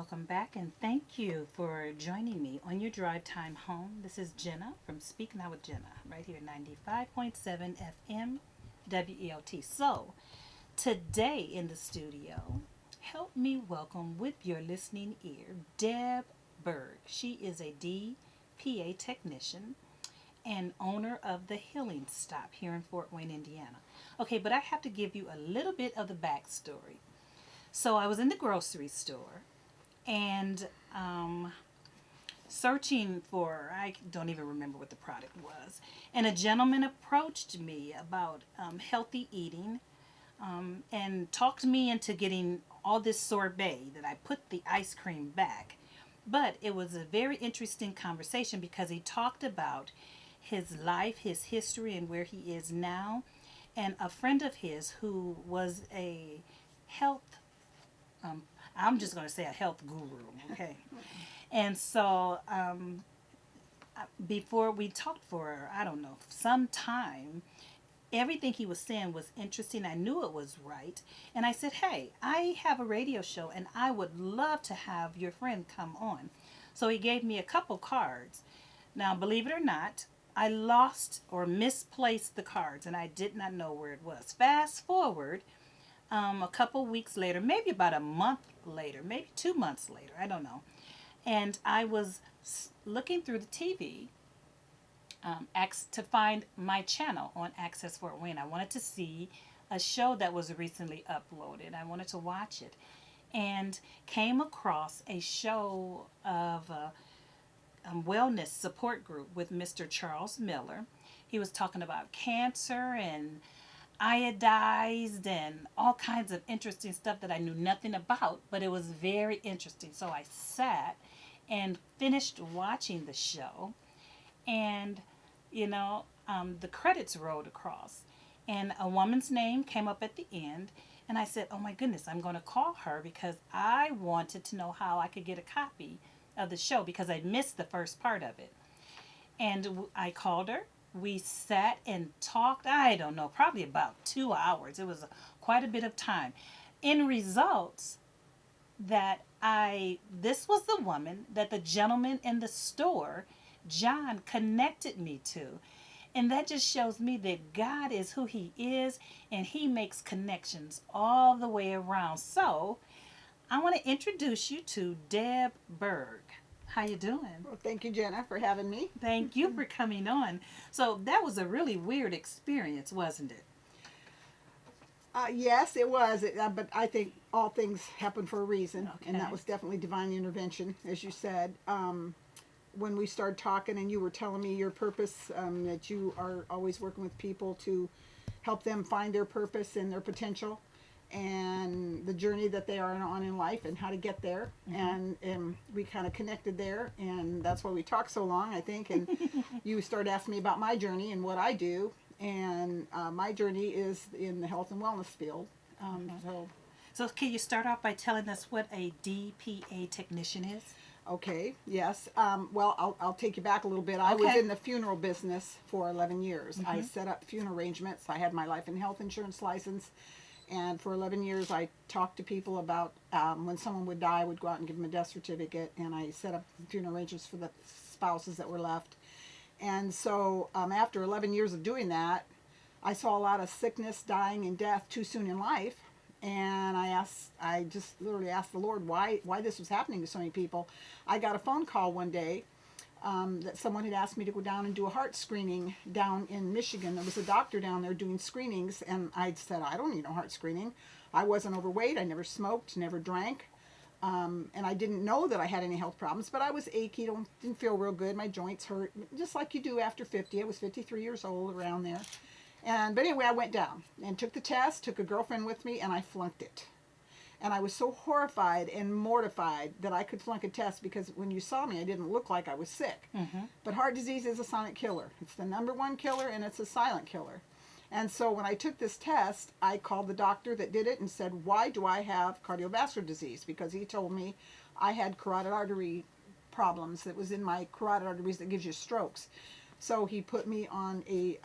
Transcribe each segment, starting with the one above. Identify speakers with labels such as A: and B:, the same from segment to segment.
A: welcome back, and thank you for joining me on your drive time home. This is Gena from Speak Now with Gena, right here, 95.7 FM WELT. So, today in the studio, help me welcome with your listening ear Deb Burg. She is a Dpa Technician and owner of the Healing Stop here in Fort Wayne, Indiana. Okay, but I have to give you a little bit of the backstory. So, I was in the grocery store and searching for, I don't even remember what the product was, and a gentleman approached me about healthy eating and talked me into getting all this sorbet that I put the ice cream back. But it was a very interesting conversation because he talked about his life, his history, and where he is now. And a friend of his who was a health um, I'm just going to say a health guru, okay? And so before we talked for, I don't know, some time, everything he was saying was interesting. I knew it was right. And I said, hey, I have a radio show and I would love to have your friend come on. So he gave me a couple cards. Now, believe it or not, I lost or misplaced the cards and I did not know where it was. Fast forward a couple weeks later, maybe about a month later, maybe 2 months later, I don't know. And I was looking through the TV to find my channel on Access Fort Wayne. I wanted to see a show that was recently uploaded. I wanted to watch it and came across a show of a wellness support group with Mr. Charles Miller. He was talking about cancer and iodized and all kinds of interesting stuff that I knew nothing about, but it was very interesting. So I sat and finished watching the show, and the credits rolled across, and a woman's name came up at the end, and I said, "Oh my goodness, I'm going to call her because I wanted to know how I could get a copy of the show because I missed the first part of it." And I called her. We sat and talked, I don't know, probably about 2 hours. It was quite a bit of time. In results, this was the woman that the gentleman in the store, John, connected me to. And that just shows me that God is who he is and he makes connections all the way around. So I want to introduce you to Deb Burg. How you doing?
B: Well, thank you, Jenna, for having me.
A: Thank you for coming on. So that was a really weird experience, wasn't it?
B: Yes, it was, but I think all things happen for a reason, and that
A: Okay.
B: was definitely divine intervention, as you said. When we started talking, and you were telling me your purpose, that you are always working with people to help them find their purpose and their potential, and the journey that they are on in life, and how to get there. And we kind of connected there, and that's why we talked so long, I think. And you started asking me about my journey and what I do, and my journey is in the health and wellness field. So,
A: So can you start off by telling us what a DPA technician is?
B: okay, yes. Well, I'll take you back a little bit. I was
A: Okay.
B: in the funeral business for 11 years. I set up funeral arrangements. I had my life and health insurance license. And for 11 years, I talked to people about when someone would die, I would go out and give them a death certificate. And I set up funeral arrangements for the spouses that were left. And so after 11 years of doing that, I saw a lot of sickness, dying, and death too soon in life. And I just literally asked the Lord why this was happening to so many people. I got a phone call one day that someone had asked me to go down and do a heart screening down in Michigan. There was a doctor down there doing screenings, and I said, I don't need no heart screening. I wasn't overweight. I never smoked, never drank. And I didn't know that I had any health problems, but I was achy, didn't feel real good. My joints hurt, just like you do after 50. I was 53 years old, around there. But anyway, I went down and took the test, took a girlfriend with me, and I flunked it. And I was so horrified and mortified that I could flunk a test because when you saw me, I didn't look like I was sick. But heart disease is a silent killer. It's the #1 killer, and it's a silent killer. And so when I took this test, I called the doctor that did it and said, why do I have cardiovascular disease? Because he told me I had carotid artery problems that was in my carotid arteries that gives you strokes. So he put me on a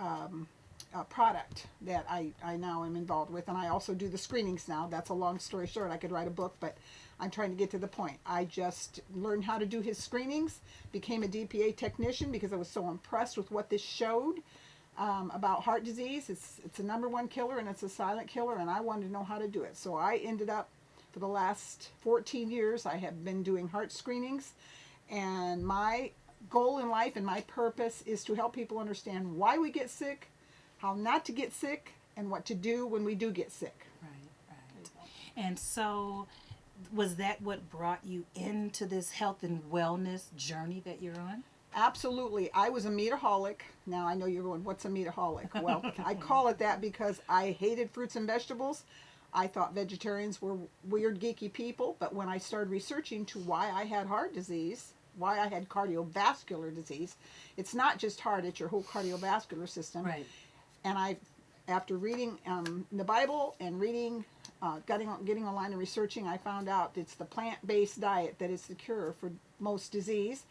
B: product that I now am involved with, and I also do the screenings now. That's a long story short. I could write a book, but I'm trying to get to the point. I just learned how to do his screenings, became a Dpa technician because I was so impressed with what this showed about heart disease. It's a #1 killer, and it's a silent killer, and I wanted to know how to do it. So I ended up, for the last 14 years, I have been doing heart screenings, and my goal in life and my purpose is to help people understand why we get sick, how not to get sick, and what to do when we do get sick.
A: Right. And so, was that what brought you into this health and wellness journey that you're on?
B: Absolutely. I was a meataholic. Now I know you're going, what's a meataholic? Well, I call it that because I hated fruits and vegetables. I thought vegetarians were weird, geeky people. But when I started researching to why I had heart disease, why I had cardiovascular disease, it's not just heart, it's your whole cardiovascular system.
A: Right.
B: And after reading the Bible and reading, getting online and researching, I found out it's the plant-based diet that is the cure for most disease.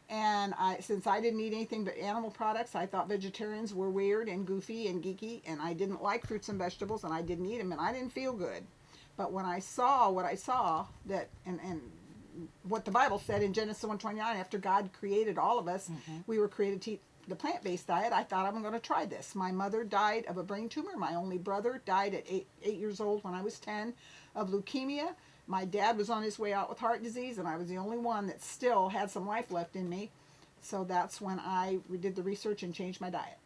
B: And since I didn't eat anything but animal products, I thought vegetarians were weird and goofy and geeky, and I didn't like fruits and vegetables, and I didn't eat them, and I didn't feel good. But when I saw what I saw, that and what the Bible said in Genesis 1:29, after God created all of us, we were created to eat the plant-based diet. I thought, I'm going to try this. My mother died of a brain tumor. My only brother died at 8 years old when I was 10 of leukemia. My dad was on his way out with heart disease, and I was the only one that still had some life left in me. So that's when I did the research and changed my diet.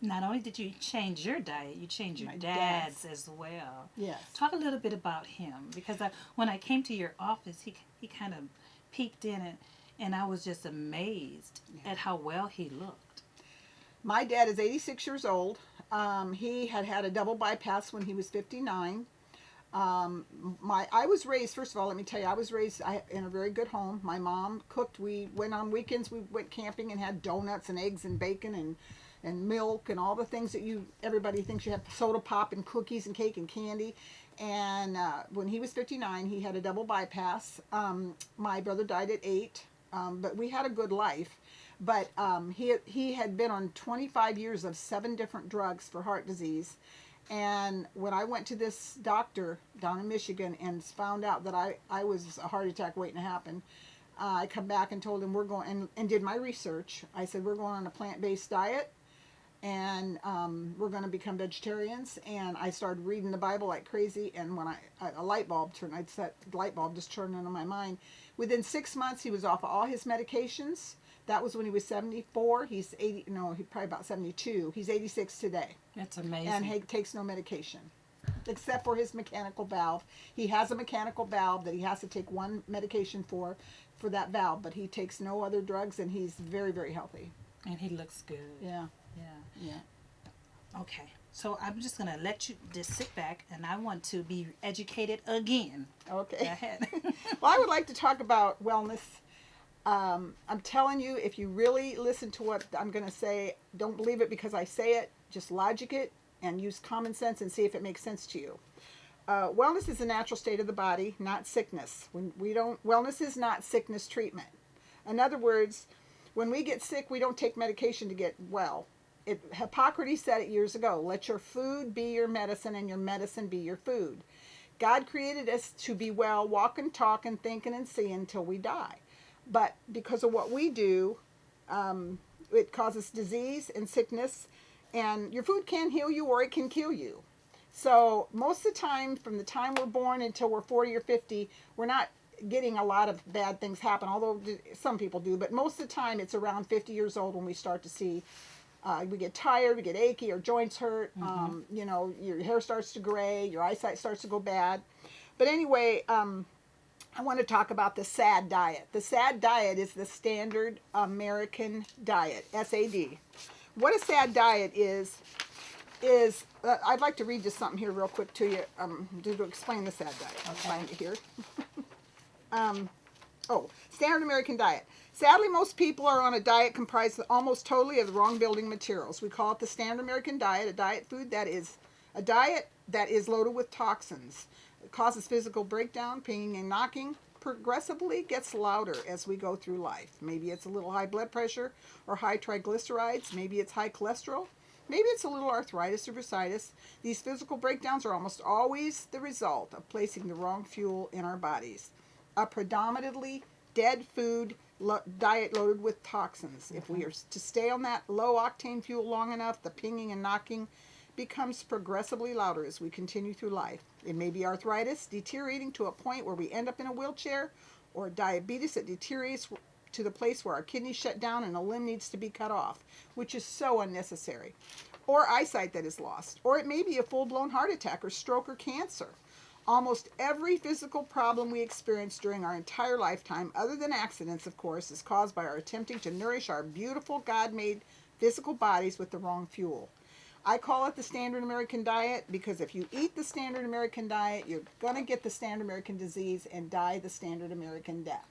A: Not only did you change your diet, you changed your dad's as well.
B: Yes.
A: Talk a little bit about him, because when I came to your office, he kind of peeked in it, and I was just amazed at how well he looked.
B: My dad is 86 years old. He had a double bypass when he was 59. I was raised, first of all, let me tell you, I was raised in a very good home. My mom cooked. We went on weekends, we went camping and had donuts and eggs and bacon and milk and all the things that everybody thinks you have, soda pop and cookies and cake and candy. And when he was 59, he had a double bypass. My brother died at 8, but we had a good life. But he had been on 25 years of 7 different drugs for heart disease. And when I went to this doctor down in Michigan and found out that I was a heart attack waiting to happen, I come back and told him we're going, and did my research. I said, we're going on a plant-based diet, and we're going to become vegetarians. And I started reading the Bible like crazy, and when a light bulb turned, the light bulb just turned into my mind. Within 6 months, he was off of all his medications. That was when he was 74. He's 80, no, he's probably about 72. He's 86 today.
A: That's amazing.
B: And he takes no medication, except for his mechanical valve. He has a mechanical valve that he has to take one medication for that valve, but he takes no other drugs, and he's very, very healthy.
A: And he looks good.
B: Yeah.
A: Okay. So I'm just going to let you just sit back, and I want to be educated again.
B: Okay.
A: Go ahead.
B: Well, I would like to talk about wellness. I'm telling you, if you really listen to what I'm going to say, don't believe it because I say it. Just logic it and use common sense and see if it makes sense to you. Wellness is a natural state of the body, not sickness. Wellness is not sickness treatment. In other words, when we get sick, we don't take medication to get well. Hippocrates said it years ago, let your food be your medicine and your medicine be your food. God created us to be well, walk and talk and think and see until we die. But because of what we do, it causes disease and sickness, and your food can heal you or it can kill you. So most of the time, from the time we're born until we're 40 or 50, we're not getting a lot of bad things happen, although some people do. But most of the time, it's around 50 years old when we start to see, we get tired, we get achy, our joints hurt, your hair starts to gray, your eyesight starts to go bad. But anyway, I want to talk about the SAD diet. The SAD diet is the Standard American Diet, SAD. What a SAD diet is I'd like to read just something here real quick to you to explain the SAD diet. I'll find it here. Standard American Diet. Sadly, most people are on a diet comprised almost totally of the wrong building materials. We call it the Standard American Diet, a diet that is loaded with toxins. It causes physical breakdown, pinging and knocking, progressively gets louder as we go through life. Maybe it's a little high blood pressure or high triglycerides. Maybe it's high cholesterol. Maybe it's a little arthritis or bursitis. These physical breakdowns are almost always the result of placing the wrong fuel in our bodies. A predominantly dead food diet loaded with toxins. If we are to stay on that low octane fuel long enough, the pinging and knocking becomes progressively louder as we continue through life. It may be arthritis deteriorating to a point where we end up in a wheelchair, or diabetes that deteriorates to the place where our kidneys shut down and a limb needs to be cut off, which is so unnecessary. Or eyesight that is lost. Or it may be a full-blown heart attack or stroke or cancer. Almost every physical problem we experience during our entire lifetime, other than accidents, of course, is caused by our attempting to nourish our beautiful God-made physical bodies with the wrong fuel. I call it the standard American diet because if you eat the standard American diet, you're going to get the standard American disease and die the standard American death.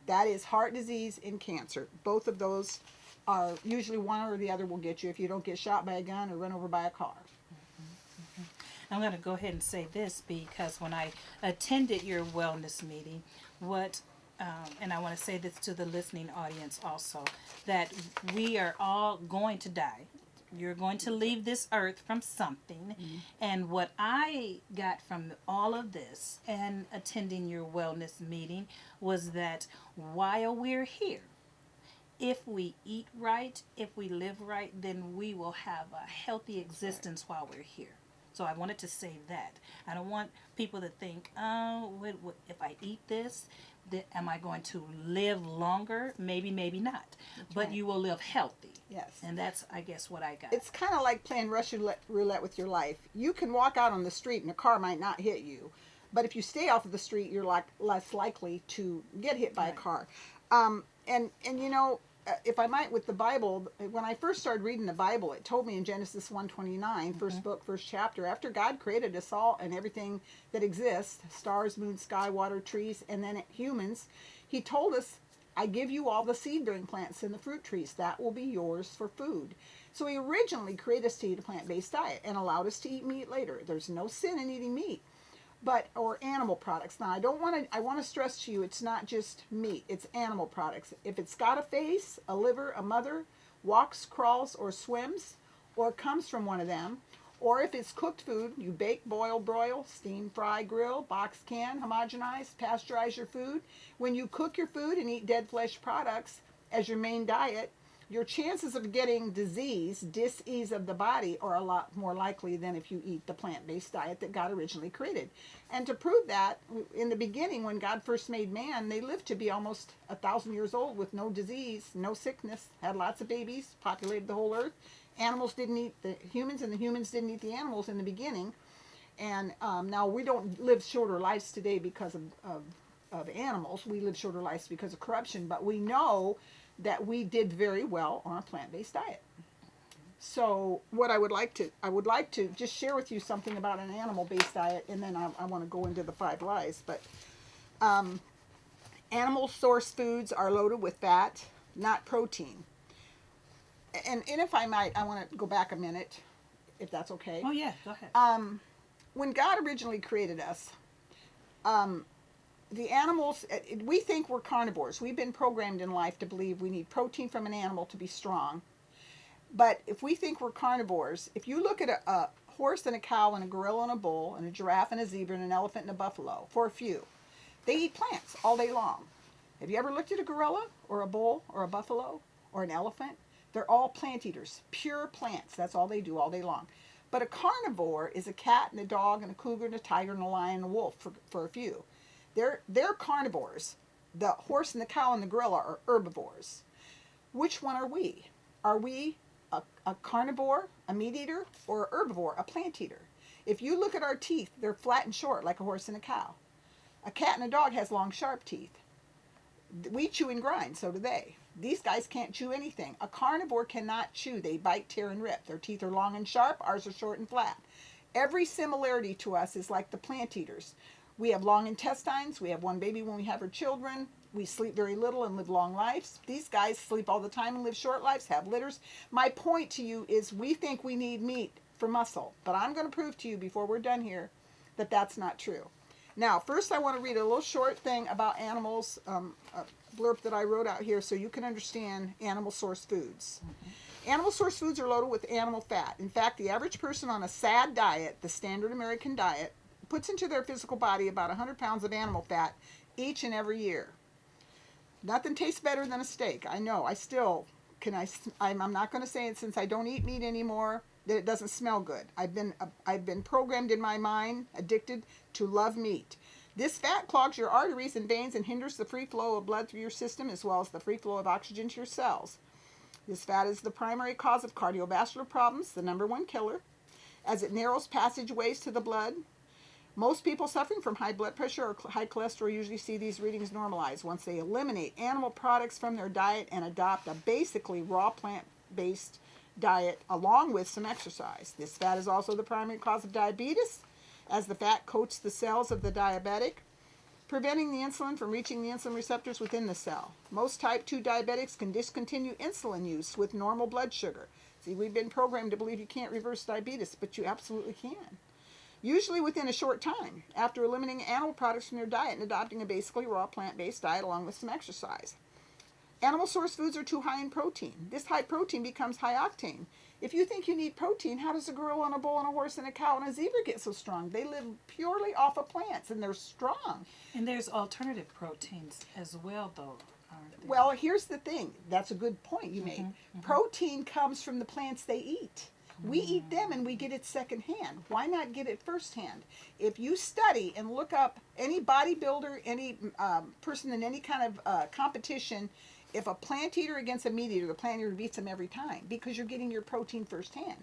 B: That is heart disease and cancer. Both of those are usually one or the other will get you if you don't get shot by a gun or run over by a car.
A: I'm going to go ahead and say this because when I attended your wellness meeting, and I want to say this to the listening audience also, that we are all going to die. You're going to leave this earth from something. Mm-hmm. And what I got from all of this and attending your wellness meeting was that while we're here, if we eat right, if we live right, then we will have a healthy existence while we're here. So I wanted to say that. I don't want people to think, oh, if I eat this, am I going to live longer? Maybe, maybe not. That's but right. You will live healthy.
B: Yes.
A: And that's, I guess, what I got.
B: It's kind of like playing Russian roulette with your life. You can walk out on the street and a car might not hit you. But if you stay off of the street, you're less likely to get hit by a car. And you know, if I might, with the Bible, when I first started reading the Bible, it told me in Genesis 1:29, first book, first chapter, after God created us all and everything that exists, stars, moon, sky, water, trees, and then humans, he told us, I give you all the seed-bearing plants and the fruit trees. That will be yours for food. So he originally created us to eat a plant-based diet and allowed us to eat meat later. There's no sin in eating meat. Or animal products. Now, I want to stress to you, it's not just meat, it's animal products. If it's got a face, a liver, a mother, walks, crawls, or swims, or comes from one of them, or if it's cooked food, you bake, boil, broil, steam, fry, grill, box, can, homogenize, pasteurize your food. When you cook your food and eat dead flesh products as your main diet, your chances of getting dis-ease of the body are a lot more likely than if you eat the plant-based diet that God originally created. And to prove that, in the beginning, when God first made man, they lived to be almost 1,000 years old with no disease, no sickness, had lots of babies, populated the whole earth. Animals didn't eat the humans, and the humans didn't eat the animals in the beginning. And now we don't live shorter lives today because of animals. We live shorter lives because of corruption, but we know that we did very well on a plant-based diet. So what I would like to just share with you something about an animal-based diet, and then I want to go into the 5 lies. But animal source foods are loaded with fat, not protein. And if I might, I want to go back a minute, if that's okay.
A: Oh yeah, go ahead.
B: When God originally created us, the animals, we think we're carnivores. We've been programmed in life to believe we need protein from an animal to be strong. But if we think we're carnivores, if you look at a horse and a cow and a gorilla and a bull and a giraffe and a zebra and an elephant and a buffalo, for a few, they eat plants all day long. Have you ever looked at a gorilla or a bull or a buffalo or an elephant? They're all plant eaters, pure plants. That's all they do all day long. But a carnivore is a cat and a dog and a cougar and a tiger and a lion and a wolf, for a few. They're carnivores. The horse and the cow and the gorilla are herbivores. Which one are we? Are we a carnivore, a meat eater, or a herbivore, a plant eater? If you look at our teeth, they're flat and short like a horse and a cow. A cat and a dog has long, sharp teeth. We chew and grind, so do they. These guys can't chew anything. A carnivore cannot chew. They bite, tear, and rip. Their teeth are long and sharp. Ours are short and flat. Every similarity to us is like the plant eaters. We have long intestines. We have one baby when we have our children. We sleep very little and live long lives. These guys sleep all the time and live short lives, have litters. My point to you is we think we need meat for muscle. But I'm going to prove to you before we're done here that that's not true. Now, first I want to read a little short thing about animals, a blurb that I wrote out here so you can understand animal source foods. Animal source foods are loaded with animal fat. In fact, the average person on a SAD diet, the standard American diet, puts into their physical body about 100 pounds of animal fat each and every year. Nothing tastes better than a steak. I know. I still can. I'm not going to say it since I don't eat meat anymore that it doesn't smell good. I've been programmed in my mind, addicted to love meat. This fat clogs your arteries and veins and hinders the free flow of blood through your system as well as the free flow of oxygen to your cells. This fat is the primary cause of cardiovascular problems, the number one killer, as it narrows passageways to the blood. Most people suffering from high blood pressure or high cholesterol usually see these readings normalize once they eliminate animal products from their diet and adopt a basically raw plant-based diet along with some exercise. This fat is also the primary cause of diabetes, as the fat coats the cells of the diabetic, preventing the insulin from reaching the insulin receptors within the cell. Most type 2 diabetics can discontinue insulin use with normal blood sugar. See, we've been programmed to believe you can't reverse diabetes, but you absolutely can. Usually within a short time, after eliminating animal products from their diet and adopting a basically raw plant-based diet along with some exercise. Animal source foods are too high in protein. This high protein becomes high octane. If you think you need protein, how does a gorilla and a bull and a horse and a cow and a zebra get so strong? They live purely off of plants and they're strong.
A: And there's alternative proteins as well, though, aren't there?
B: Well, here's the thing. That's a good point you made. Protein comes from the plants they eat. We eat them and we get it secondhand. Why not get it firsthand? If you study and look up any bodybuilder, any person in any kind of competition, if a plant eater against a meat eater, the plant eater beats them every time because you're getting your protein firsthand.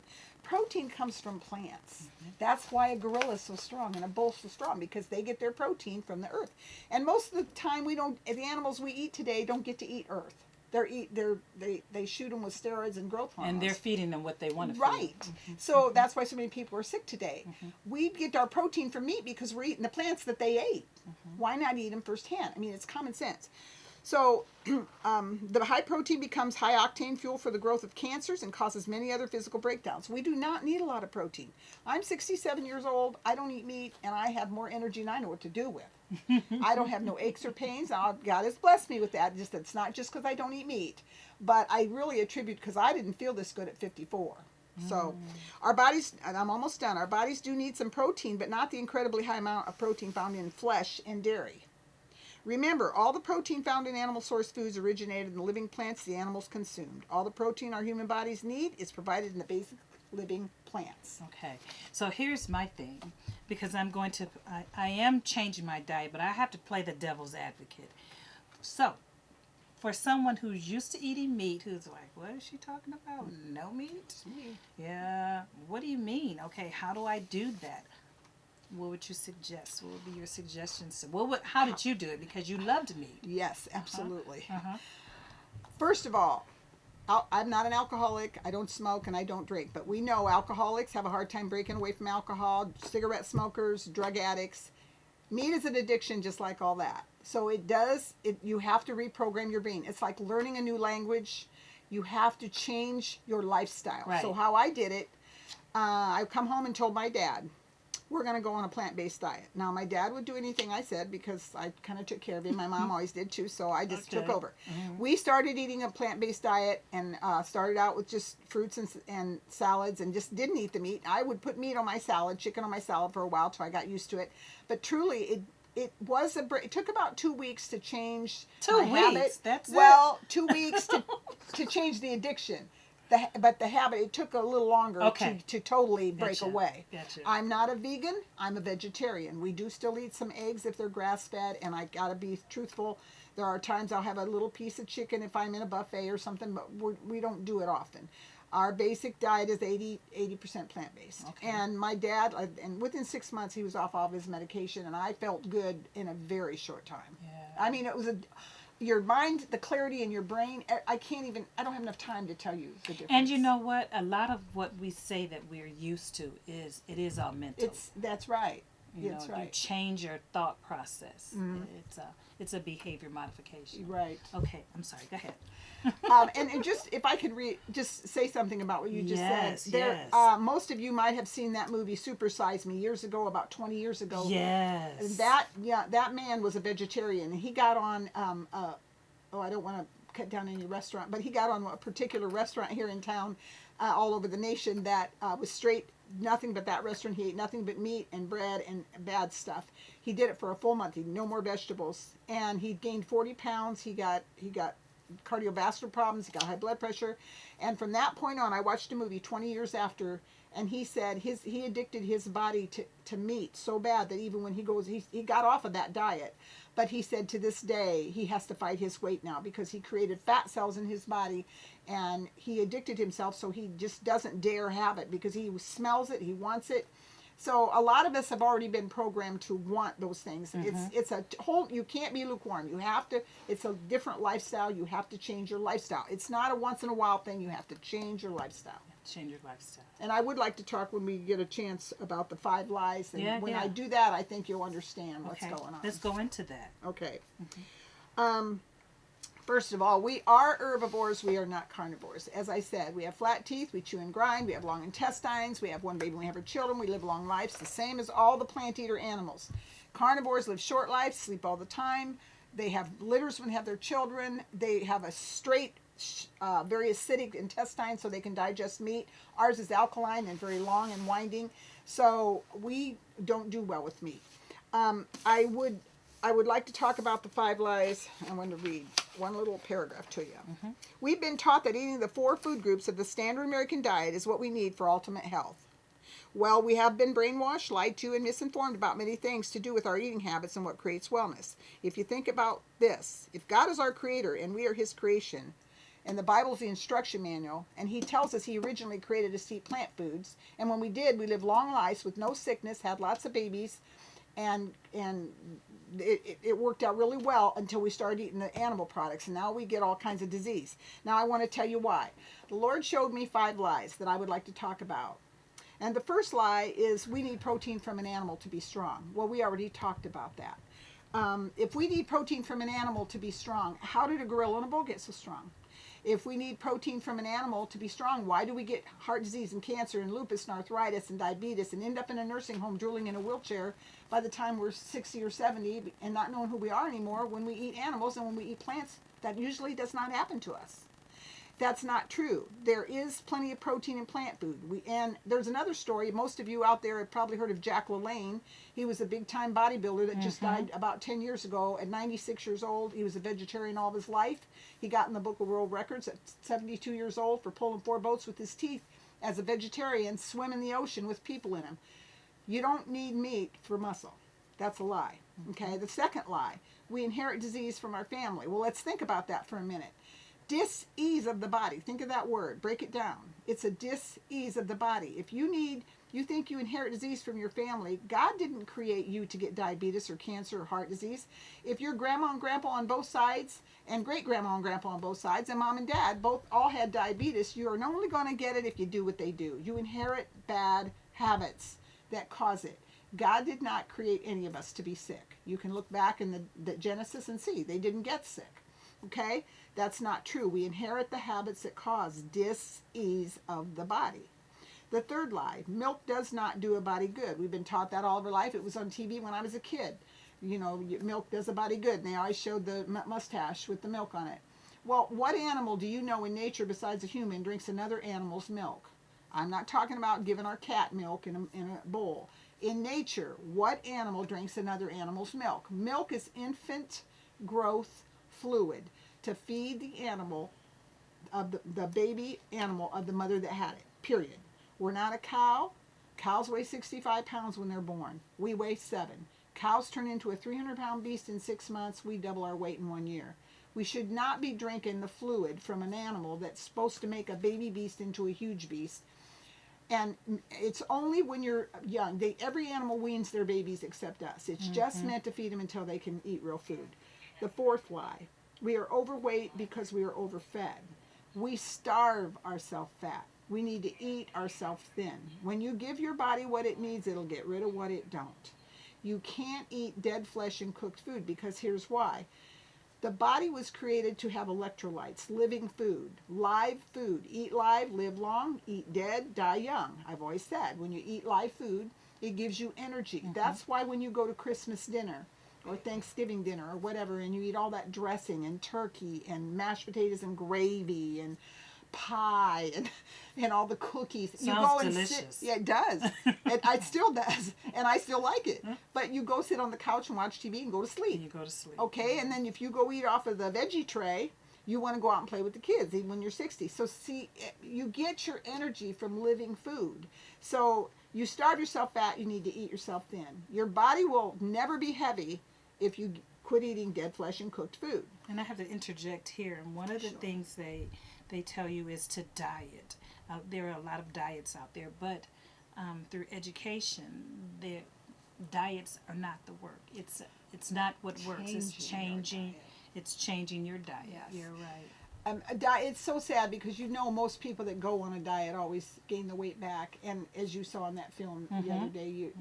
B: Protein comes from plants. That's why a gorilla is so strong and a bull so strong, because they get their protein from the earth. And most of the time, the animals we eat today don't get to eat earth. They shoot them with steroids and growth hormones.
A: And they're feeding them what they want to feed.
B: Right. So that's why so many people are sick today. We get our protein from meat because we're eating the plants that they ate. Why not eat them firsthand? I mean, it's common sense. So the high protein becomes high octane fuel for the growth of cancers and causes many other physical breakdowns. We do not need a lot of protein. I'm 67 years old. I don't eat meat, and I have more energy than I know what to do with. I don't have no aches or pains. God has blessed me with that. It's not just because I don't eat meat, but I really attribute because I didn't feel this good at 54. So our bodies, and I'm almost done, our bodies do need some protein, but not the incredibly high amount of protein found in flesh and dairy. Remember, all the protein found in animal source foods originated in the living plants the animals consumed. All the protein our human bodies need is provided in the basic living plants.
A: Okay, so here's my thing, because I am changing my diet, but I have to play the devil's advocate. So, for someone who's used to eating meat, who's like, what is she talking about? No meat? Yeah, what do you mean? Okay, how do I do that? What would you suggest? What would be your suggestions? How did you do it? Because you loved meat.
B: Yes, absolutely. First of all, I'm not an alcoholic. I don't smoke and I don't drink. But we know alcoholics have a hard time breaking away from alcohol, cigarette smokers, drug addicts. Meat is an addiction just like all that. So you have to reprogram your brain. It's like learning a new language. You have to change your lifestyle.
A: Right.
B: So how I did it, I come home and told my dad, we're going to go on a plant-based diet. Now, my dad would do anything I said because I kind of took care of him. My mom always did too, so I just took over. We started eating a plant-based diet and started out with just fruits and salads and just didn't eat the meat. I would put meat on my salad, chicken on my salad for a while till I got used to it. But truly, it took about 2 weeks to change my habit.
A: That's
B: well, 2 weeks to change the addiction. But the habit, it took a little longer to totally break away.
A: Gotcha.
B: I'm not a vegan. I'm a vegetarian. We do still eat some eggs if they're grass-fed, and I got to be truthful. There are times I'll have a little piece of chicken if I'm in a buffet or something, but we don't do it often. Our basic diet is 80% plant-based.
A: Okay.
B: And my dad, and within 6 months, he was off all of his medication, and I felt good in a very short time.
A: Yeah.
B: I mean, it was your mind, the clarity in your brain, I don't have enough time to tell you the difference.
A: And you know what? A lot of what we say that we're used to is all mental.
B: That's right.
A: That's right. You change your thought process. It's a behavior modification.
B: Right.
A: Okay, I'm sorry. Go ahead.
B: And just if I could just say something about what you just said.
A: Yes.
B: Most of you might have seen that movie Super Size Me years ago, about 20 years ago.
A: Yes.
B: That man was a vegetarian. He got on I don't want to cut down any restaurant, but he got on a particular restaurant here in town, all over the nation, that was straight, nothing but that restaurant. He ate nothing but meat and bread and bad stuff. He did it for a full month. He no more vegetables, and he gained 40 pounds. He got cardiovascular problems. He got high blood pressure, and from that point on, I watched a movie 20 years after, and he said he addicted his body to meat so bad that even when he got off of that diet. But he said to this day he has to fight his weight now because he created fat cells in his body, and he addicted himself, so he just doesn't dare have it because he smells it, he wants it. So a lot of us have already been programmed to want those things. It's a whole, you can't be lukewarm. You have to, it's a different lifestyle. You have to change your lifestyle. It's not a once in a while thing. You have to change your lifestyle.
A: Change your lifestyle.
B: And I would like to talk when we get a chance about the 5 lies. And when I do that, I think you'll understand what's going on.
A: Let's go into that.
B: Okay. First of all, we are herbivores. We are not carnivores. As I said, we have flat teeth. We chew and grind. We have long intestines. We have one baby when we have our children. We live long lives, the same as all the plant eater animals. Carnivores live short lives, sleep all the time. They have litters when they have their children. They have a straight, very acidic intestine so they can digest meat. Ours is alkaline and very long and winding. So we don't do well with meat. I would like to talk about the 5 lies. I want to read one little paragraph to you. We've been taught that eating the 4 food groups of the standard American diet is what we need for ultimate health. Well, we have been brainwashed, lied to, and misinformed about many things to do with our eating habits and what creates wellness. If you think about this, if God is our creator and we are his creation, and the Bible is the instruction manual, and he tells us he originally created us to eat plant foods, and when we did, we lived long lives with no sickness, had lots of babies, and it worked out really well until we started eating the animal products, and now we get all kinds of disease. Now I want to tell you why. The Lord showed me 5 lies that I would like to talk about. And the first lie is we need protein from an animal to be strong. Well, we already talked about that. If we need protein from an animal to be strong, how did a gorilla in a bull get so strong? If we need protein from an animal to be strong, why do we get heart disease and cancer and lupus and arthritis and diabetes and end up in a nursing home drooling in a wheelchair by the time we're 60 or 70 and not knowing who we are anymore when we eat animals and when we eat plants? That usually does not happen to us. That's not true. There is plenty of protein in plant food. And there's another story. Most of you out there have probably heard of Jack Lalanne. He was a big-time bodybuilder that just died about 10 years ago at 96 years old. He was a vegetarian all of his life. He got in the Book of World Records at 72 years old for pulling 4 boats with his teeth as a vegetarian, swim in the ocean with people in him. You don't need meat for muscle. That's a lie. Okay, the second lie, we inherit disease from our family. Well, let's think about that for a minute. Dis-ease of the body. Think of that word. Break it down. It's a dis-ease of the body. If you think you inherit disease from your family, God didn't create you to get diabetes or cancer or heart disease. If your grandma and grandpa on both sides, and great-grandma and grandpa on both sides, and mom and dad all had diabetes, you are only going to get it if you do what they do. You inherit bad habits that cause it. God did not create any of us to be sick. You can look back in the Genesis and see they didn't get sick. Okay? That's not true. We inherit the habits that cause dis-ease of the body. The third lie, milk does not do a body good. We've been taught that all of our life. It was on TV when I was a kid. You know, milk does a body good. And they always showed the mustache with the milk on it. Well, what animal do you know in nature besides a human drinks another animal's milk? I'm not talking about giving our cat milk in a bowl. In nature, what animal drinks another animal's milk? Milk is infant growth fluid to feed the animal of the baby animal of the mother that had it, period. We're not a cow. Cows weigh 65 pounds when they're born. We weigh 7. Cows turn into a 300-pound beast in 6 months. We double our weight in 1 year. We should not be drinking the fluid from an animal that's supposed to make a baby beast into a huge beast. And it's only when you're young. Every animal weans their babies except us. It's just meant to feed them until they can eat real food. The fourth lie, we are overweight because we are overfed. We starve ourselves fat. We need to eat ourselves thin. When you give your body what it needs, it'll get rid of what it don't. You can't eat dead flesh and cooked food because here's why. The body was created to have electrolytes, living food, live food. Eat live, live long. Eat dead, die young. I've always said when you eat live food, it gives you energy. That's why when you go to Christmas dinner or Thanksgiving dinner or whatever, and you eat all that dressing and turkey and mashed potatoes and gravy and pie and all the cookies.
A: Sounds
B: you go and
A: delicious.
B: sit. Yeah, it does. It still does, and I still like it. But you go sit on the couch and watch TV and go to sleep.
A: And you go to sleep.
B: Okay, and then if you go eat off of the veggie tray, you want to go out and play with the kids even when you're 60. So see, you get your energy from living food. So you starve yourself fat, you need to eat yourself thin. Your body will never be heavy if you quit eating dead flesh and cooked food.
A: And I have to interject here. And one of the things they tell you is to diet. There are a lot of diets out there, but through education, the diets are not the work. It's not what works. It's changing. It's changing your diet.
B: Yes.
A: You're right.
B: A diet, it's so sad because most people that go on a diet always gain the weight back, and as you saw in that film the other day, you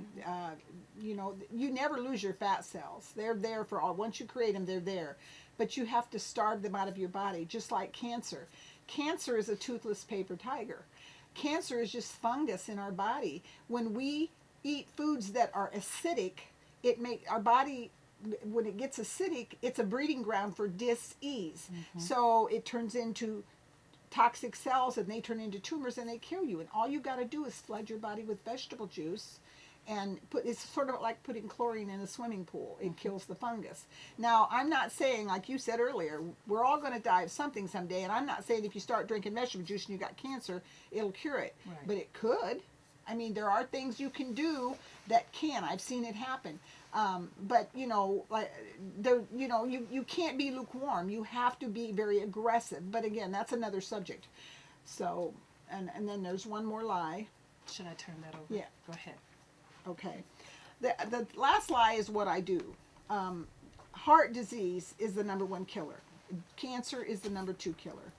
B: never lose your fat cells. They're there for all. Once you create them, they're there, but you have to starve them out of your body, just like cancer. Cancer is a toothless paper tiger. Cancer is just fungus in our body. When we eat foods that are acidic, our body, when it gets acidic, it's a breeding ground for dis-ease. So it turns into toxic cells, and they turn into tumors, and they kill you. And all you got to do is flood your body with vegetable juice, and it's sort of like putting chlorine in a swimming pool. It kills the fungus. Now, I'm not saying, like you said earlier, we're all going to die of something someday, and I'm not saying if you start drinking vegetable juice and you got cancer, it'll cure it.
A: Right.
B: But it could. I mean, there are things you can do that can. I've seen it happen. But you can't be lukewarm. You have to be very aggressive. But again, that's another subject. So, and then there's one more lie.
A: Should I turn that over?
B: Yeah.
A: Go ahead.
B: Okay. The last lie is what I do. Heart disease is the number one killer. Cancer is the number two killer.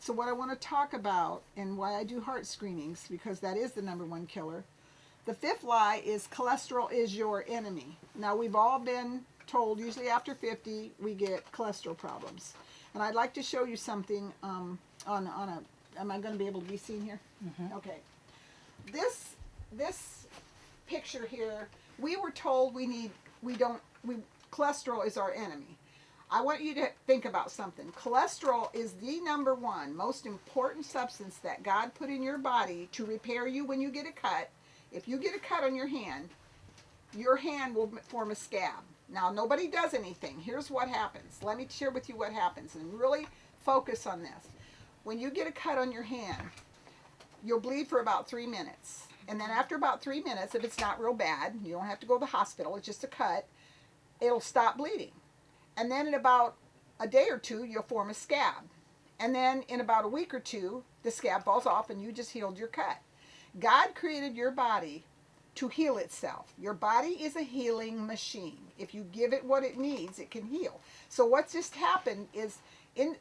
B: So what I want to talk about and why I do heart screenings, because that is the number one killer. The fifth lie is cholesterol is your enemy. Now, we've all been told, usually after 50, we get cholesterol problems. And I'd like to show you something am I going to be able to be seen here? Okay. This picture here, we were told cholesterol is our enemy. I want you to think about something. Cholesterol is the number one most important substance that God put in your body to repair you when you get a cut. If you get a cut on your hand will form a scab. Now, nobody does anything. Here's what happens. Let me share with you what happens and really focus on this. When you get a cut on your hand, you'll bleed for about 3 minutes. And then after about 3 minutes, if it's not real bad, you don't have to go to the hospital, it's just a cut, it'll stop bleeding. And then in about a day or two, you'll form a scab. And then in about a week or two, the scab falls off and you just healed your cut. God created your body to heal itself. Your body is a healing machine. If you give it what it needs, it can heal. So what's just happened is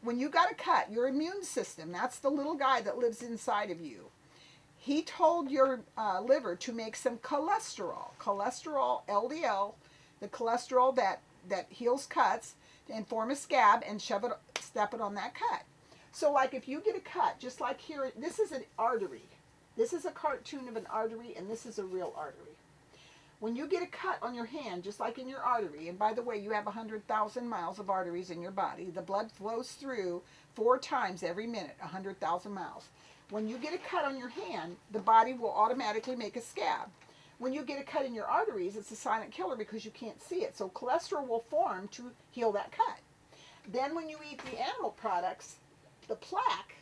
B: when you got a cut, your immune system, that's the little guy that lives inside of you, he told your liver to make some cholesterol. Cholesterol, LDL, the cholesterol that heals cuts, and form a scab and step it on that cut. So like if you get a cut, just like here, this is an artery. This is a cartoon of an artery, and this is a real artery. When you get a cut on your hand, just like in your artery, and by the way, you have 100,000 miles of arteries in your body. The blood flows through 4 times every minute, 100,000 miles. When you get a cut on your hand, the body will automatically make a scab. When you get a cut in your arteries, it's a silent killer because you can't see it. So cholesterol will form to heal that cut. Then when you eat the animal products, the plaque,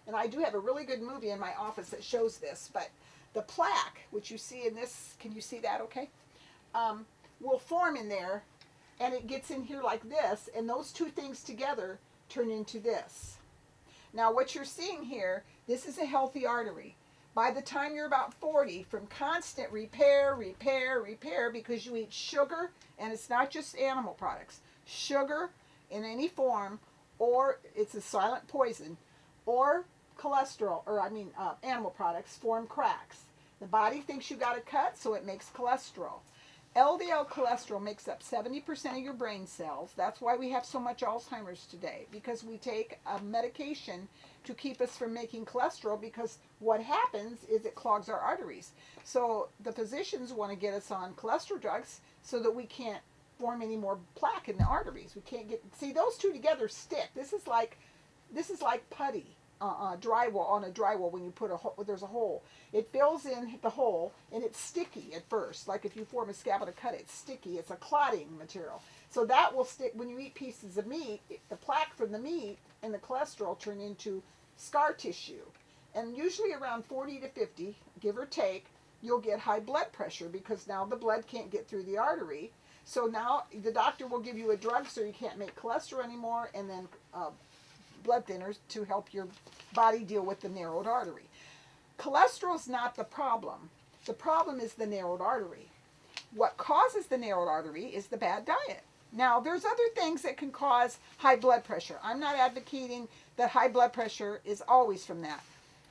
B: and I do have a really good movie in my office that shows this, but the plaque, which you see in this, can you see that okay? Will form in there, and it gets in here like this, and those two things together turn into this. Now what you're seeing here, this is a healthy artery. By the time you're about 40, from constant repair, because you eat sugar, and it's not just animal products, sugar in any form, or it's a silent poison, or cholesterol, animal products form cracks. The body thinks you got a cut, so it makes cholesterol. LDL cholesterol makes up 70% of your brain cells. That's why we have so much Alzheimer's today, because we take a medication to keep us from making cholesterol, because what happens is it clogs our arteries. So the physicians want to get us on cholesterol drugs so that we can't form any more plaque in the arteries. We can't get, see, those two together stick. This is like putty, drywall, on a drywall. When you put a hole, there's a hole. It fills in the hole, and it's sticky at first. Like if you form a scab on a cut, it's sticky. It's a clotting material. So that will stick when you eat pieces of meat. The plaque from the meat and the cholesterol turn into scar tissue. And usually around 40 to 50, give or take, you'll get high blood pressure because now the blood can't get through the artery. So now the doctor will give you a drug so you can't make cholesterol anymore, and then blood thinners to help your body deal with the narrowed artery. Cholesterol is not the problem. The problem is the narrowed artery. What causes the narrowed artery is the bad diet. Now, there's other things that can cause high blood pressure. I'm not advocating that high blood pressure is always from that.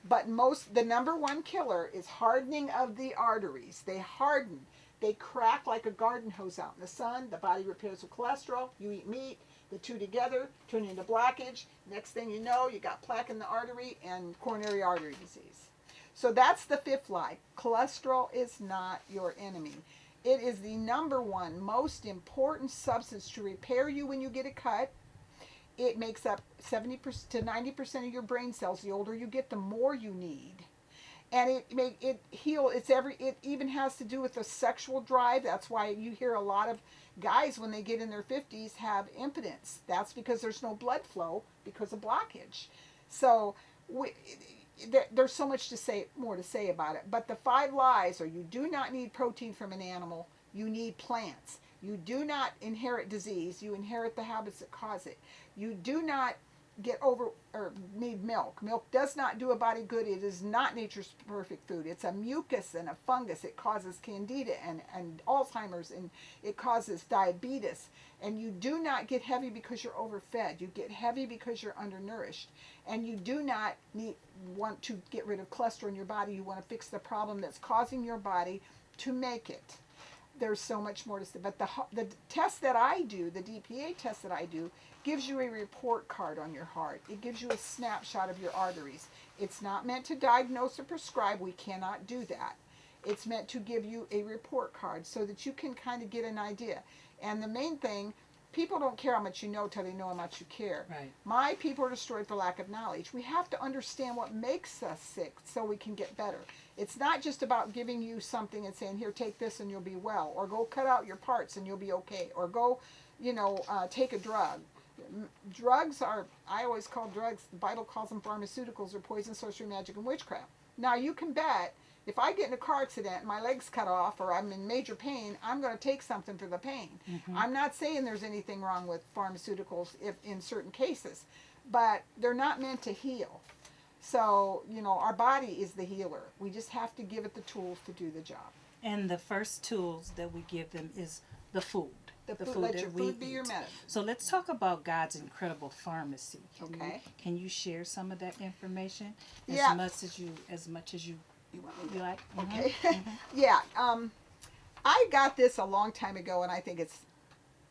B: But the number one killer is hardening of the arteries. They harden. They crack like a garden hose out in the sun. The body repairs with cholesterol. You eat meat. The two together turn into blockage. Next thing you know, you got plaque in the artery and coronary artery disease. So that's the fifth lie. Cholesterol is not your enemy. It is the number one most important substance to repair you when you get a cut. It makes up 70% to 90% of your brain cells. The older you get, the more you need. And it even has to do with the sexual drive. That's why you hear a lot of guys when they get in their 50s have impotence. That's because there's no blood flow because of blockage. So there's so much more to say about it. But the 5 lies are: you do not need protein from an animal. You need plants. You do not inherit disease. You inherit the habits that cause it. You do not need milk. Milk does not do a body good. It is not nature's perfect food. It's a mucus and a fungus. It causes candida and Alzheimer's, and it causes diabetes. And you do not get heavy because you're overfed. You get heavy because you're undernourished. And you do not want to get rid of cholesterol in your body. You want to fix the problem that's causing your body to make it. There's so much more to say. But the test that I do, the Dpa test that I do, gives you a report card on your heart. It gives you a snapshot of your arteries. It's not meant to diagnose or prescribe. We cannot do that. It's meant to give you a report card so that you can kind of get an idea. And the main thing, people don't care how much you know till they know how much you care.
A: Right.
B: My people are destroyed for lack of knowledge. We have to understand what makes us sick so we can get better. It's not just about giving you something and saying, here, take this and you'll be well, or go cut out your parts and you'll be okay, or go, take a drug. Drugs are, I always call drugs, the Bible calls them pharmaceuticals, or poison, sorcery, magic, and witchcraft. Now, you can bet, if I get in a car accident and my leg's cut off or I'm in major pain, I'm going to take something for the pain. Mm-hmm. I'm not saying there's anything wrong with pharmaceuticals in certain cases, but they're not meant to heal. So, our body is the healer. We just have to give it the tools to do the job.
A: And the first tools that we give them is the food.
B: The food, let your food be your medicine.
A: So let's talk about God's incredible pharmacy.
B: Okay.
A: Can you share some of that information?
B: Yeah.
A: As much as you like?
B: Okay.
A: Mm-hmm.
B: Yeah. I got this a long time ago, and I think it's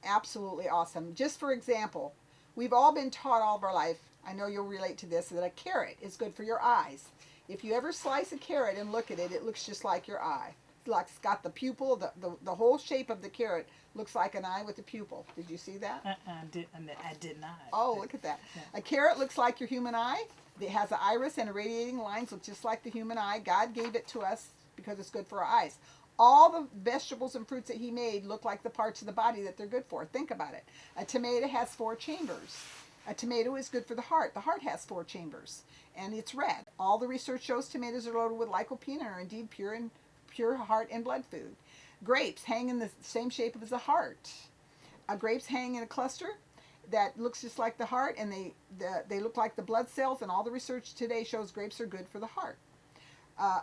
B: absolutely awesome. Just for example, we've all been taught all of our life, I know you'll relate to this, that a carrot is good for your eyes. If you ever slice a carrot and look at it, it looks just like your eye. It's got the pupil, the whole shape of the carrot looks like an eye with a pupil. Did you see that?
A: I did not.
B: Oh, look at that. Yeah. A carrot looks like your human eye. It has an iris and irradiating lines, look just like the human eye. God gave it to us because it's good for our eyes. All the vegetables and fruits that he made look like the parts of the body that they're good for. Think about it. A tomato has 4 chambers. A tomato is good for the heart. The heart has 4 chambers, and it's red. All the research shows tomatoes are loaded with lycopene and are indeed pure heart and blood food. Grapes hang in the same shape as the heart. Grapes hang in a cluster that looks just like the heart, and they look like the blood cells, and all the research today shows grapes are good for the heart.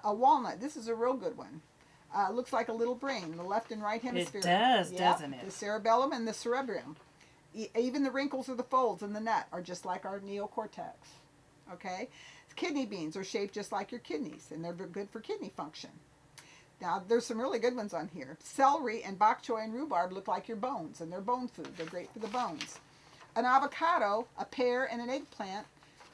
B: A walnut, this is a real good one. Looks like a little brain, the left and right hemisphere.
A: It does, doesn't it?
B: The cerebellum and the cerebrum. Even the wrinkles of the folds in the nut are just like our neocortex. Okay? Kidney beans are shaped just like your kidneys, and they're good for kidney function. Now, there's some really good ones on here. Celery and bok choy and rhubarb look like your bones, and they're bone food. They're great for the bones. An avocado, a pear, and an eggplant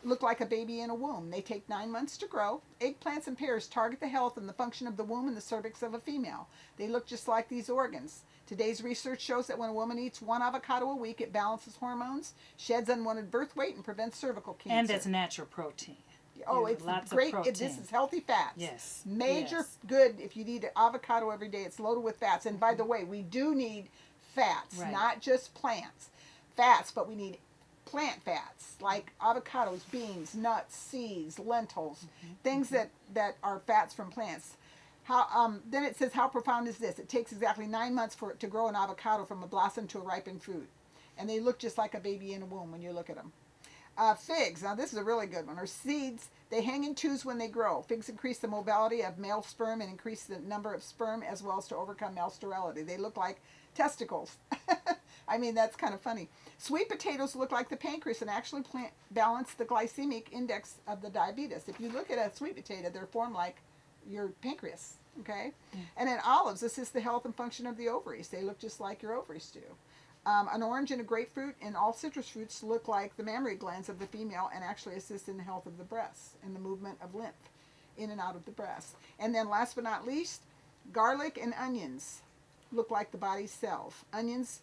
B: look like a baby in a womb. They take 9 months to grow. Eggplants and pears target the health and the function of the womb and the cervix of a female. They look just like these organs. Today's research shows that when a woman eats 1 avocado a week, it balances hormones, sheds unwanted birth weight, and prevents cervical cancer.
A: And it's natural protein.
B: Oh, it's
A: lots
B: great.
A: of protein.
B: This is healthy fats.
A: Yes.
B: Major
A: yes.
B: good if you eat an avocado every day. It's loaded with fats. And by the way, we do need fats,
A: Right.
B: not just plants. Fats, but we need plant fats like avocados, beans, nuts, seeds, lentils, things that are fats from plants. How then it says, how profound is this? It takes exactly 9 months for it to grow an avocado from a blossom to a ripened fruit. And they look just like a baby in a womb when you look at them. Figs, now this is a really good one, are seeds. They hang in twos when they grow. Figs increase the mobility of male sperm and increase the number of sperm as well as to overcome male sterility. They look like testicles. I mean, that's kind of funny. Sweet potatoes look like the pancreas and actually balance the glycemic index of the diabetes. If you look at a sweet potato, they're formed like your pancreas, okay? And in olives, this is the health and function of the ovaries. They look just like your ovaries do. An orange and a grapefruit and all citrus fruits look like the mammary glands of the female and actually assist in the health of the breasts and the movement of lymph in and out of the breast. And then last but not least, garlic and onions look like the body's cells. Onions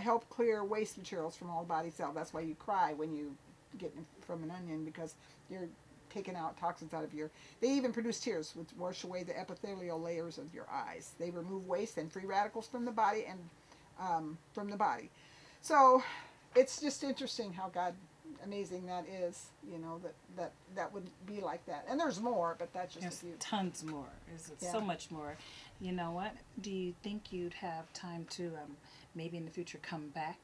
B: help clear waste materials from all the body cells. That's why you cry when you get from an onion, because you're taking out toxins out of your... They even produce tears, which wash away the epithelial layers of your eyes. They remove waste and free radicals from the body and from the body. So it's just interesting how God, amazing that is, you know, that would be like that. And there's more, but that's just
A: There's
B: a few.
A: tons more. There's so much more. You know what? Do you think you'd have time to maybe in the future come back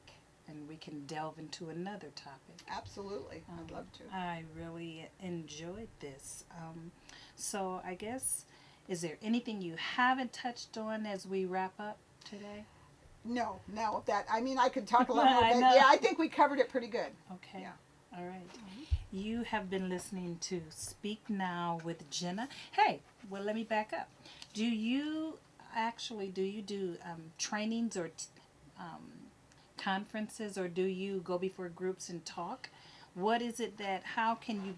A: and we can delve into another topic?
B: Absolutely. I'd love to.
A: I really enjoyed this. So I guess, is there anything you haven't touched on as we wrap up today?
B: No, I mean, I could talk a lot more,
A: I
B: but
A: know.
B: yeah, I think we covered it pretty good.
A: Okay.
B: Yeah.
A: All right. You have been listening to Speak Now with Gena. Hey, well, let me back up. Do you do trainings or conferences, or do you go before groups and talk? What is it that, how can you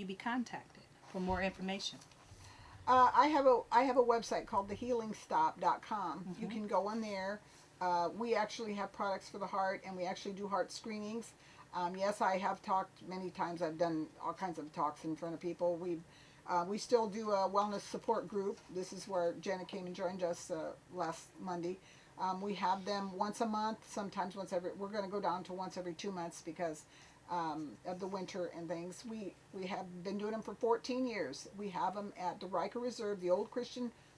A: be contacted for more information?
B: I have a website called thehealingstop.com. You can go on there. We actually have products for the heart, and we actually do heart screenings. Yes, I have talked many times. I've done all kinds of talks in front of people. We still do a wellness support group. This is where Gena came and joined us last Monday. We have them once a month, sometimes once every. We're going to go down to once every 2 months because of the winter and things. We have been doing them for 14 years. We have them at the Riker Reserve, the old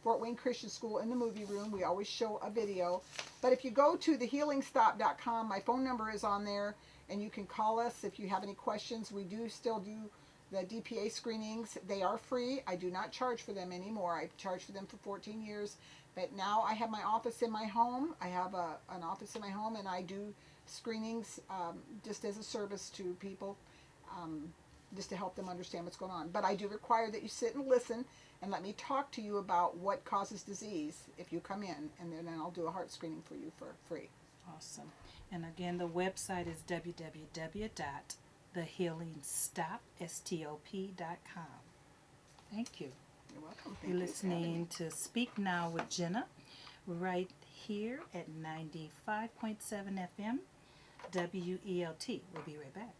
B: Fort Wayne Christian School, in the movie room. We always show a video. But if you go to thehealingstop.com, my phone number is on there, and you can call us if you have any questions. We do still do the Dpa screenings. They are free. I do not charge for them anymore. I charged for them for 14 years. But now I have my office in my home. I have an office in my home, and I do screenings just as a service to people, just to help them understand what's going on. But I do require that you sit and listen and let me talk to you about what causes disease if you come in, and then I'll do a heart screening for you for free.
A: Awesome. And again, the website is www.thehealingstop.com. Thank you.
B: You're welcome. Thank
A: You're
B: you
A: listening to Speak Now with Gena, right here at 95.7 FM, WELT. We'll be right back.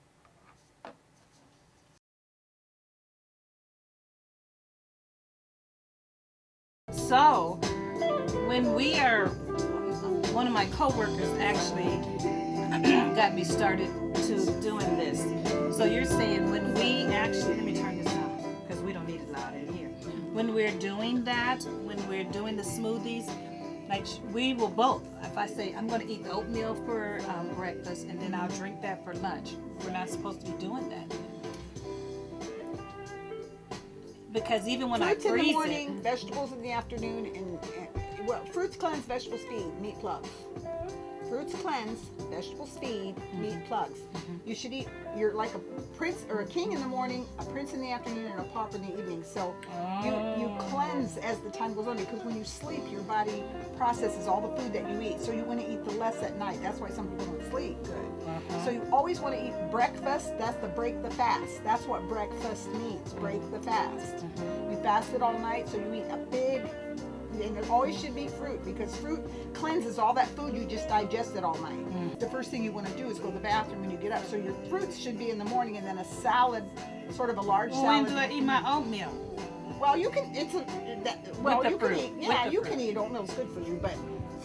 A: So, when we are, one of my coworkers actually got me started to doing this. So you're saying when we actually, let me turn this down because we don't need it loud in here. When we're doing that, when we're doing the smoothies, like we will both, if I say I'm going to eat the oatmeal for breakfast and then I'll drink that for lunch, we're not supposed to be doing that. Because even when
B: fruits
A: I freeze
B: in the morning,
A: it,
B: vegetables in the afternoon, and well, fruits cleanse, vegetables feed, meat plugs. Fruits cleanse, vegetables feed, meat plugs. You should eat. You're like a prince or a king in the morning, a prince in the afternoon, and a pauper in the evening. So you cleanse as the time goes on, because when you sleep, your body processes all the food that you eat. So you want to eat the less at night. That's why some people don't sleep good. So So you always want to eat breakfast. That's the break the fast. That's what breakfast means, break the fast. You fasted all night, so you eat a big, and there always should be fruit, because fruit cleanses all that food you just digested all night. The first thing you want to do is go to the bathroom when you get up. So your fruits should be in the morning, and then a salad, sort of a large
A: Well,
B: salad.
A: when do I eat my oatmeal?
B: Well, you can. It's a. Well,
A: the
B: you can
A: fruit.
B: eat.
A: With
B: Yeah,
A: the
B: you
A: fruit.
B: can eat oatmeal's good for you, but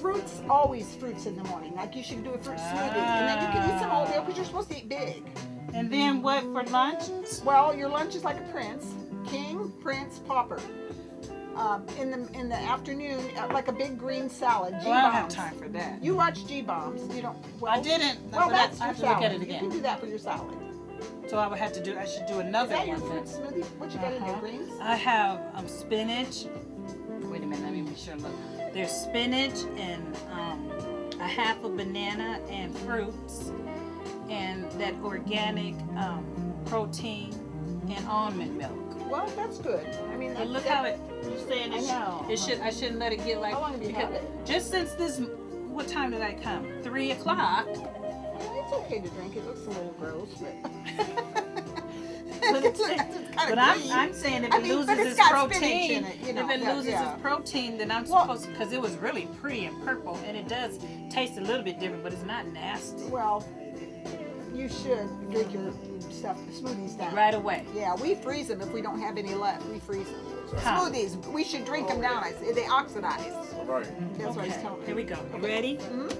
B: fruits always fruits in the morning. Like you should do a fruit smoothie, and then you can eat some oatmeal because you're supposed to eat big.
A: And then what for lunch?
B: Well, your lunch is like a prince, king, prince, pauper. In the afternoon, like a big green salad. G
A: Well, I don't have
B: bombs.
A: time for that.
B: You watch G bombs. You don't. Well,
A: I didn't.
B: Well,
A: but
B: that's
A: I
B: your
A: have to look
B: salad.
A: at it
B: You can
A: again.
B: do that for your salad.
A: So I would have to do. I should do
B: Is
A: another
B: that your
A: one.
B: fruit
A: Then.
B: smoothie? What you got in your greens?
A: I have spinach. Wait a minute, let me make sure. Look, there's spinach and a half a banana and fruits, and that organic protein and almond milk.
B: Well, that's good. I mean,
A: But look
B: that-
A: how it. You're saying
B: I
A: it.
B: know.
A: It should. I shouldn't let it get like.
B: How long have you had it?
A: Just since this. What time did I come? 3 o'clock.
B: It's okay to drink. It looks a little gross, but.
A: But,
B: It's kinda green.
A: I'm saying if
B: I
A: it
B: mean,
A: loses
B: but it's
A: its
B: got spinach
A: protein,
B: in it, you know,
A: if it
B: yeah,
A: loses
B: yeah.
A: its protein, then I'm
B: Well-
A: supposed to, because it was really pretty and purple, and it does taste a little bit different, but it's not nasty.
B: Well, you should drink your stuff, smoothies down.
A: Right away.
B: Yeah, we freeze them if we don't have any left. We freeze them.
A: How?
B: Smoothies, we should drink them down. I say they oxidize.
C: Right.
B: That's what he's
A: Okay,
B: telling me.
A: here we go. You ready?
B: Mhm.